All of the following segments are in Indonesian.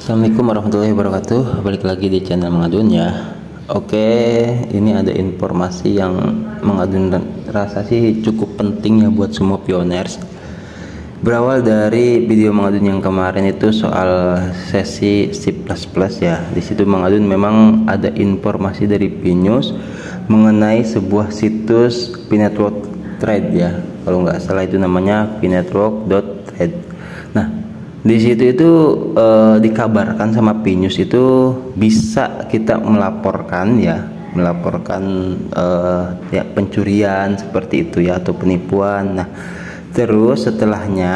Assalamualaikum warahmatullahi wabarakatuh. Balik lagi di channel Mengadun ya. Oke, ini ada informasi yang Mengadun rasa sih cukup penting ya buat semua pioners. Berawal dari video Mengadun yang kemarin itu soal sesi C++ ya. Di situ Mengadun memang ada informasi dari Pinews mengenai sebuah situs P-Network Thread ya. Kalau nggak salah itu namanya pnetwork.thread. Nah, di situ itu dikabarkan sama Pinews itu bisa kita melaporkan ya, ya pencurian seperti itu ya, atau penipuan. Nah, terus setelahnya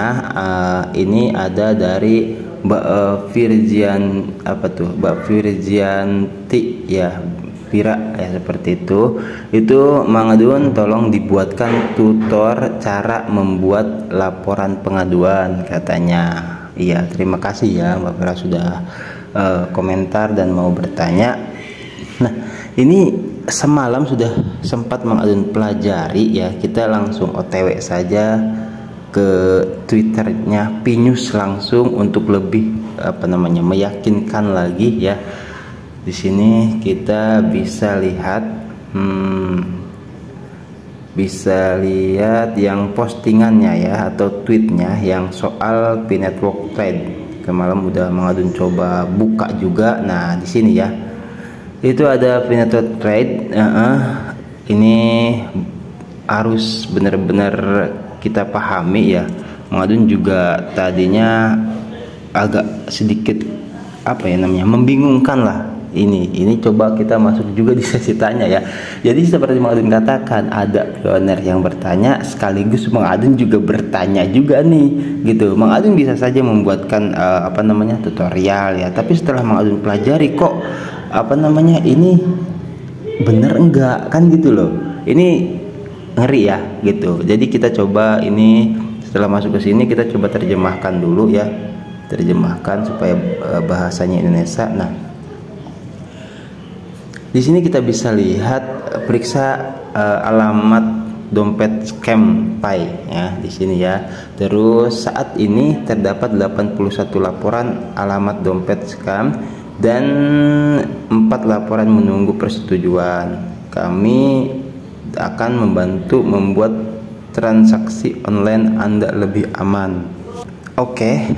ini ada dari Mbak Mbak Virgianti ya, Vira ya, seperti itu Mengadun tolong dibuatkan tutor cara membuat laporan pengaduan katanya. Iya, terima kasih ya Mbak Vira sudah komentar dan mau bertanya. Nah, ini semalam sudah sempat Mengadun pelajari ya. Kita langsung OTW saja ke Twitternya Pinews langsung untuk lebih meyakinkan lagi ya. Di sini kita bisa lihat yang postingannya ya, atau tweetnya yang soal P-Network Thread. Kemarin udah Mengadun coba buka juga. Nah, di sini ya itu ada P-Network Thread. Ini harus benar-benar kita pahami ya. Mengadun juga tadinya agak sedikit membingungkan lah. Ini coba kita masuk juga di sesi tanya ya. Jadi seperti Mengadun katakan, ada pioner yang bertanya sekaligus Mengadun juga bertanya juga nih gitu. Mengadun bisa saja membuatkan tutorial ya, tapi setelah Mengadun pelajari kok ini bener enggak kan gitu loh. Ini ngeri ya gitu. Jadi kita coba ini setelah masuk ke sini kita coba terjemahkan dulu ya. Terjemahkan supaya bahasanya Indonesia. Nah, di sini kita bisa lihat periksa alamat dompet scam Pi ya di sini ya. Terus saat ini terdapat 81 laporan alamat dompet scam dan 4 laporan menunggu persetujuan. Kami akan membantu membuat transaksi online Anda lebih aman. Oke,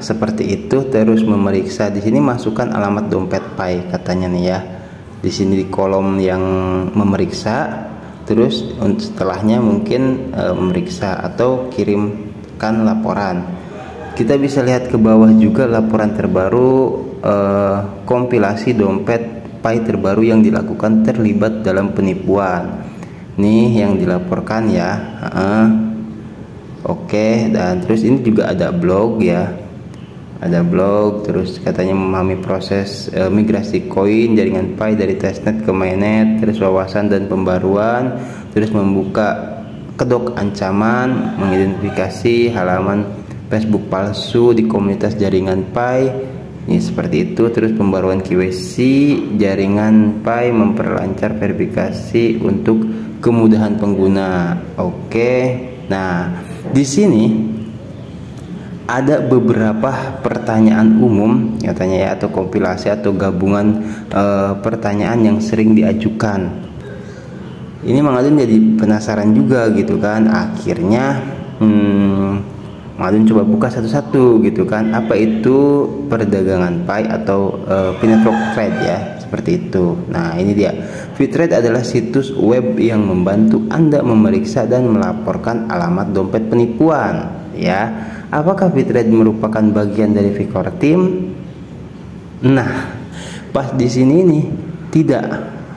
seperti itu. Terus memeriksa di sini masukkan alamat dompet Pi katanya nih ya. Di sini di kolom yang memeriksa, terus setelahnya mungkin memeriksa atau kirimkan laporan. Kita bisa lihat ke bawah juga laporan terbaru, kompilasi dompet Pi terbaru yang dilakukan terlibat dalam penipuan. Nih yang dilaporkan ya. Oke, dan terus ini juga ada blog ya. Ada blog, terus katanya memahami proses migrasi koin jaringan Pi dari testnet ke mainnet, terus wawasan dan pembaruan, terus membuka kedok ancaman, mengidentifikasi halaman Facebook palsu di komunitas jaringan Pi. Ini seperti itu. Terus pembaruan KYC jaringan Pi, memperlancar verifikasi untuk kemudahan pengguna. Oke. Nah, di sini ada beberapa pertanyaan umum katanya ya, atau kompilasi atau gabungan pertanyaan yang sering diajukan. Ini Mengadun jadi penasaran juga gitu kan. Akhirnya Mengadun coba buka satu-satu gitu kan. Apa itu perdagangan Pi atau P-Network Thread ya, seperti itu. Nah, ini dia. P-Thread adalah situs web yang membantu Anda memeriksa dan melaporkan alamat dompet penipuan ya. Apakah P-Thread merupakan bagian dari Vicor Team? Nah, pas di sini nih tidak.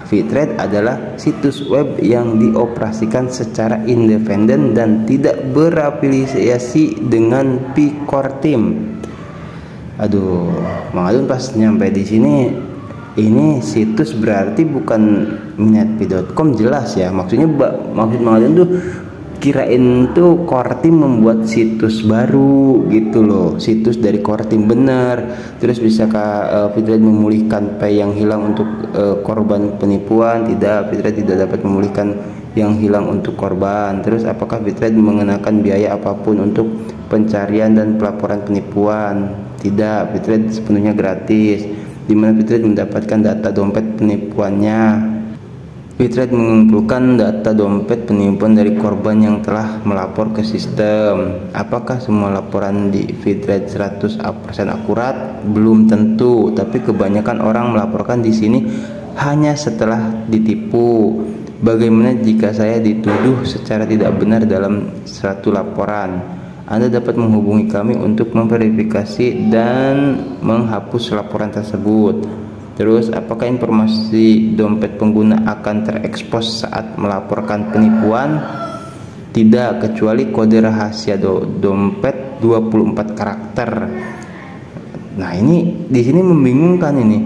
P-Thread adalah situs web yang dioperasikan secara independen dan tidak berafiliasi dengan Vicor Team. Aduh, Mengadun pas nyampe di sini, ini situs berarti bukan minetpi.com jelas ya. Maksud Mengadun tuh kirain tuh Core Team membuat situs baru gitu loh, situs dari Core Team bener. Terus bisakah P-Thread memulihkan Pi yang hilang untuk korban penipuan? Tidak, P-Thread tidak dapat memulihkan yang hilang untuk korban. Terus apakah P-Thread mengenakan biaya apapun untuk pencarian dan pelaporan penipuan? Tidak, Fitred sepenuhnya gratis. Di mana Fitred mendapatkan data dompet penipuannya? Fitred mengumpulkan data dompet penipuan dari korban yang telah melapor ke sistem. Apakah semua laporan di Fitred 100% akurat? Belum tentu, tapi kebanyakan orang melaporkan di sini hanya setelah ditipu. Bagaimana jika saya dituduh secara tidak benar dalam suatu laporan? Anda dapat menghubungi kami untuk memverifikasi dan menghapus laporan tersebut. Terus, apakah informasi dompet pengguna akan terekspos saat melaporkan penipuan? Tidak, kecuali kode rahasia dompet 24 karakter. Nah, ini di sini membingungkan ini,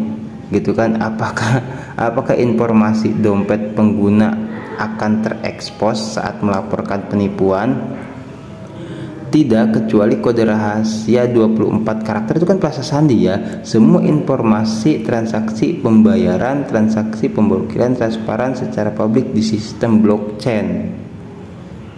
gitu kan? Apakah informasi dompet pengguna akan terekspos saat melaporkan penipuan? Tidak, kecuali kode rahasia 24 karakter itu kan prasa sandi ya. Semua informasi transaksi pembayaran, transaksi pemblokiran transparan secara publik di sistem blockchain.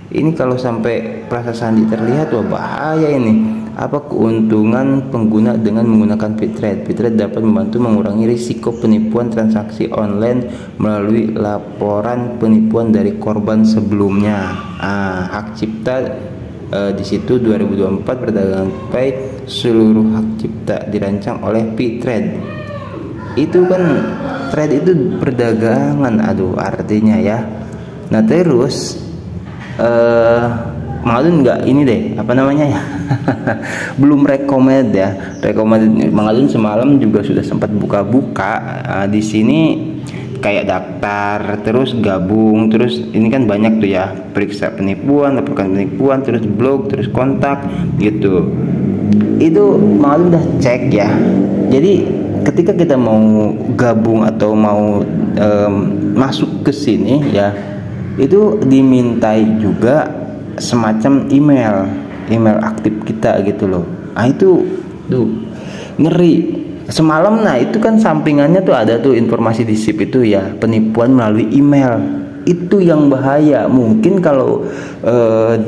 Ini kalau sampai prasa sandi terlihat, wah bahaya ini. Apa keuntungan pengguna dengan menggunakan Fitred? Fitred dapat membantu mengurangi risiko penipuan transaksi online melalui laporan penipuan dari korban sebelumnya. Hak cipta di situ 2024 perdagangan Pi seluruh hak cipta dirancang oleh Fitred. Itu kan trade itu perdagangan, artinya ya. Nah terus Mang Adun nggak ini deh, apa namanya ya? Belum rekomend ya. Rekomend Mang Adun semalam juga sudah sempat buka-buka di sini kayak daftar, terus gabung, terus ini kan banyak tuh ya, periksa penipuan, laporkan penipuan, terus blog, terus kontak gitu. Itu Mang Adun udah cek ya. Jadi ketika kita mau gabung atau mau masuk ke sini ya, itu dimintai juga semacam email aktif kita gitu loh. Itu tuh ngeri. Semalam itu kan sampingannya tuh ada tuh informasi di SIP itu ya, penipuan melalui email. Itu yang bahaya. Mungkin kalau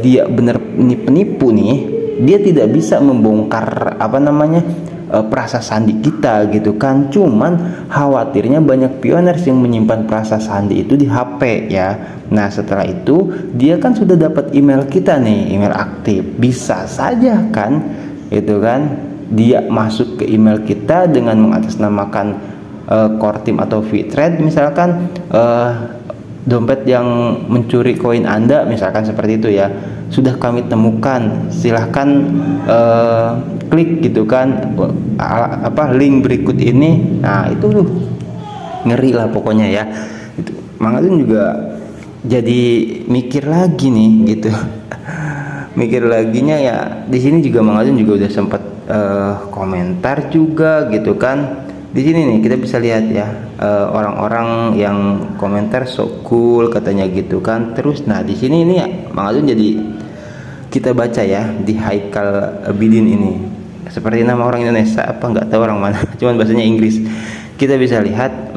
dia benar penipu nih, dia tidak bisa membongkar prasa sandi kita gitu kan. Cuman khawatirnya banyak pioners yang menyimpan prasa sandi itu di HP ya. Nah setelah itu dia kan sudah dapat email kita nih, email aktif. Bisa saja kan itu kan dia masuk ke email kita dengan mengatasnamakan core team atau Fitred misalkan, dompet yang mencuri koin Anda misalkan seperti itu ya, sudah kami temukan, silahkan klik gitu kan link berikut ini. Nah itu ngeri lah pokoknya ya. Itu Mang Adun juga jadi mikir lagi nih gitu. Mikir laginya ya, di sini juga Mang Adun juga udah sempat komentar juga gitu kan. Di sini nih kita bisa lihat ya, orang-orang yang komentar so cool katanya gitu kan. Terus di sini ini ya Mang Adun jadi kita baca ya di Haikal Bidin ini. Seperti nama orang Indonesia apa nggak tahu orang mana, cuman bahasanya Inggris. Kita bisa lihat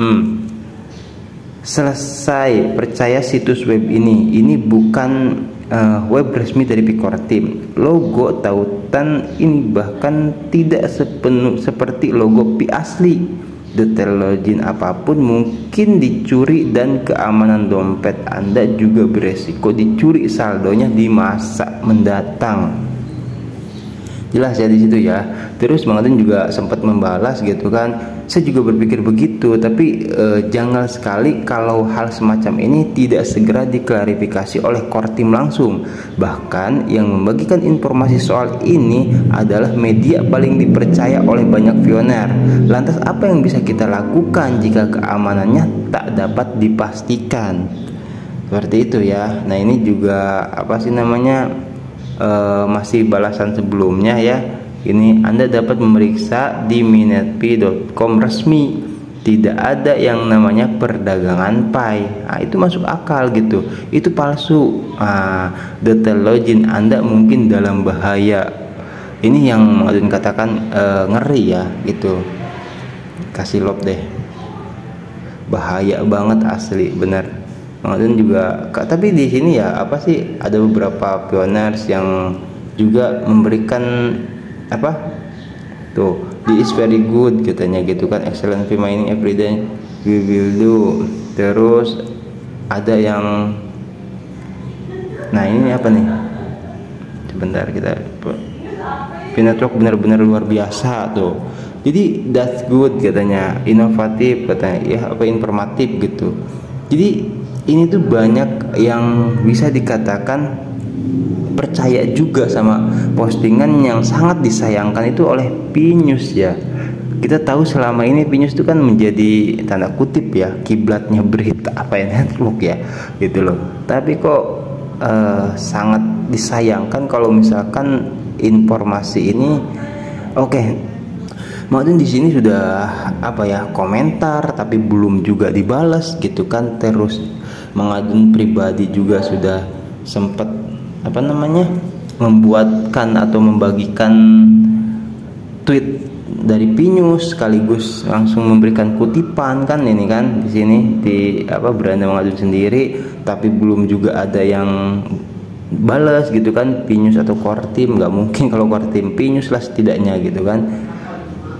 selesai percaya situs web ini bukan web resmi dari Core Team. Logo tautan ini bahkan tidak seperti logo Pi asli. Detail login apapun mungkin dicuri dan keamanan dompet Anda juga beresiko dicuri saldonya di masa mendatang. Jelas ya di situ ya. Terus Mang Adun juga sempat membalas gitu kan. Saya juga berpikir begitu, tapi jangan sekali kalau hal semacam ini tidak segera diklarifikasi oleh core team langsung. Bahkan yang membagikan informasi soal ini adalah media paling dipercaya oleh banyak pioner. Lantas apa yang bisa kita lakukan jika keamanannya tak dapat dipastikan? Seperti itu ya. Nah ini juga masih balasan sebelumnya ya. Ini Anda dapat memeriksa di minetpi.com resmi. Tidak ada yang namanya perdagangan Pi. Itu masuk akal gitu. Itu palsu. Detail login Anda mungkin dalam bahaya. Ini yang Mang Adun katakan ngeri ya gitu. Kasih love deh. Bahaya banget asli bener. Mang Adun juga, tapi di sini ya ada beberapa pioners yang juga memberikan Tuh, this is very good katanya gitu kan, excellent remaining every day we will do. Terus ada yang, nah ini apa nih, sebentar kita, network benar-benar luar biasa tuh. Jadi that's good katanya, inovatif katanya, ya apa, informatif gitu. Jadi ini tuh banyak yang bisa dikatakan percaya juga sama postingan yang sangat disayangkan itu oleh Pinews ya. Kita tahu selama ini Pinews itu kan menjadi tanda kutip ya kiblatnya berita apa ya, network ya gitu loh. Tapi kok sangat disayangkan kalau misalkan informasi ini, oke, Maudun di sini sudah apa ya, komentar tapi belum juga dibalas gitu kan. Terus Mengadun pribadi juga sudah sempat apa namanya, membuatkan atau membagikan tweet dari Pinews sekaligus langsung memberikan kutipan kan, ini kan di sini di apa, beranda Mengadun sendiri, tapi belum juga ada yang balas gitu kan, Pinews atau Kortim. Nggak mungkin kalau Kortim, Pinews lah setidaknya gitu kan.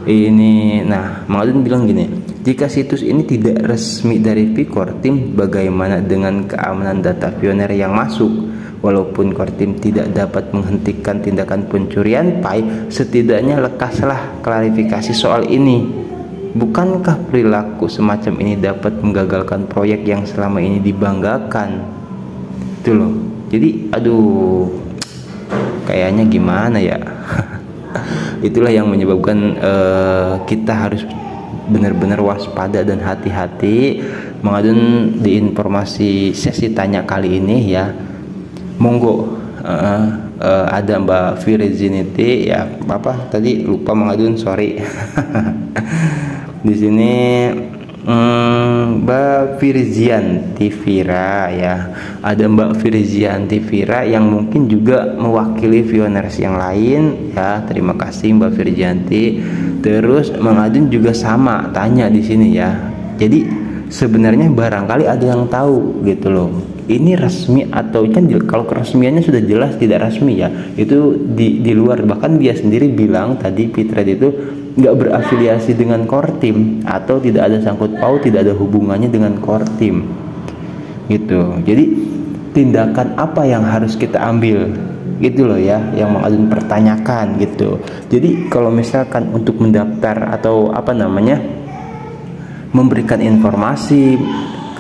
Ini, nah Mengadun bilang gini, jika situs ini tidak resmi dari Kortim, bagaimana dengan keamanan data Pioneer yang masuk? Walaupun Kortim tidak dapat menghentikan tindakan pencurian Pi, setidaknya lekaslah klarifikasi soal ini. Bukankah perilaku semacam ini dapat menggagalkan proyek yang selama ini dibanggakan? Itu loh. Jadi aduh, kayaknya gimana ya. Itulah yang menyebabkan kita harus benar-benar waspada dan hati-hati. Mengadun di informasi sesi tanya kali ini ya, monggo ada Mbak Virginity ya, apa tadi lupa Mengadun, sorry. Di sini Mbak Virgianti Vira ya, ada Mbak Virgianti Vira yang mungkin juga mewakili Pioneers yang lain ya. Terima kasih Mbak Virgianti. Terus Mengadun juga sama tanya di sini ya. Jadi sebenarnya barangkali ada yang tahu gitu loh, ini resmi atau kan, kalau keresmiannya sudah jelas tidak resmi ya, itu di luar. Bahkan dia sendiri bilang tadi, Pitred itu nggak berafiliasi dengan Kortim atau tidak ada sangkut paut, tidak ada hubungannya dengan Kortim gitu. Jadi tindakan apa yang harus kita ambil gitu loh ya, yang Mengadun pertanyakan gitu. Jadi kalau misalkan untuk mendaftar atau apa namanya, memberikan informasi,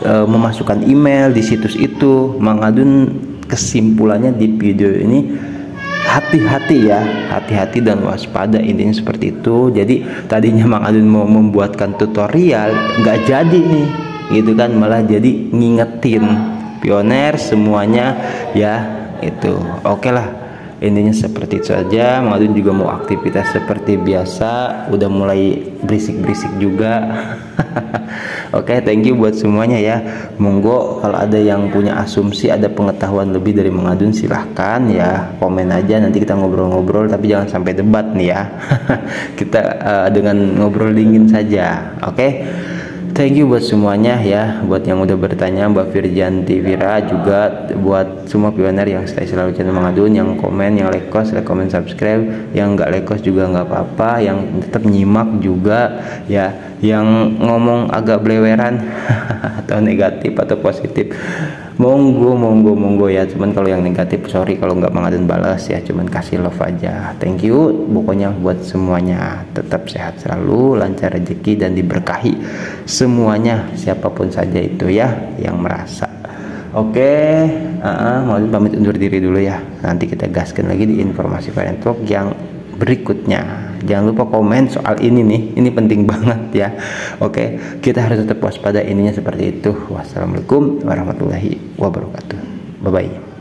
memasukkan email di situs itu, Mengadun kesimpulannya di video ini hati-hati ya, hati-hati dan waspada, intinya seperti itu. Jadi tadinya Mengadun mau membuatkan tutorial, nggak jadi nih gitu kan, malah jadi ngingetin Pioneer semuanya ya itu. Oke lah, intinya seperti itu saja. Mengadun juga mau aktivitas seperti biasa, udah mulai berisik-berisik juga. Oke, thank you buat semuanya ya. Monggo kalau ada yang punya asumsi, ada pengetahuan lebih dari Mengadun, silahkan ya, komen aja, nanti kita ngobrol-ngobrol, tapi jangan sampai debat nih ya. Kita dengan ngobrol dingin saja. Oke. Thank you buat semuanya ya, buat yang udah bertanya, Mbak Virgianti Vira, juga buat semua Pioneer yang stay selalu channel Mengadun, yang komen, yang like, komen, subscribe, yang nggak like juga nggak apa-apa, yang tetap nyimak juga ya, yang ngomong agak beleweran atau negatif atau positif, monggo ya. Cuman kalau yang negatif sorry kalau nggak Mengadun balas ya, cuman kasih love aja. Thank you pokoknya buat semuanya, tetap sehat selalu, lancar rezeki dan diberkahi semuanya, siapapun saja itu ya yang merasa. Oke, mau pamit undur diri dulu ya, nanti kita gaskan lagi di informasi Parent Talk yang berikutnya. Jangan lupa komen soal ini nih, ini penting banget ya. Oke, kita harus tetap waspada, ininya seperti itu. Wassalamualaikum warahmatullahi wabarakatuh. Bye bye.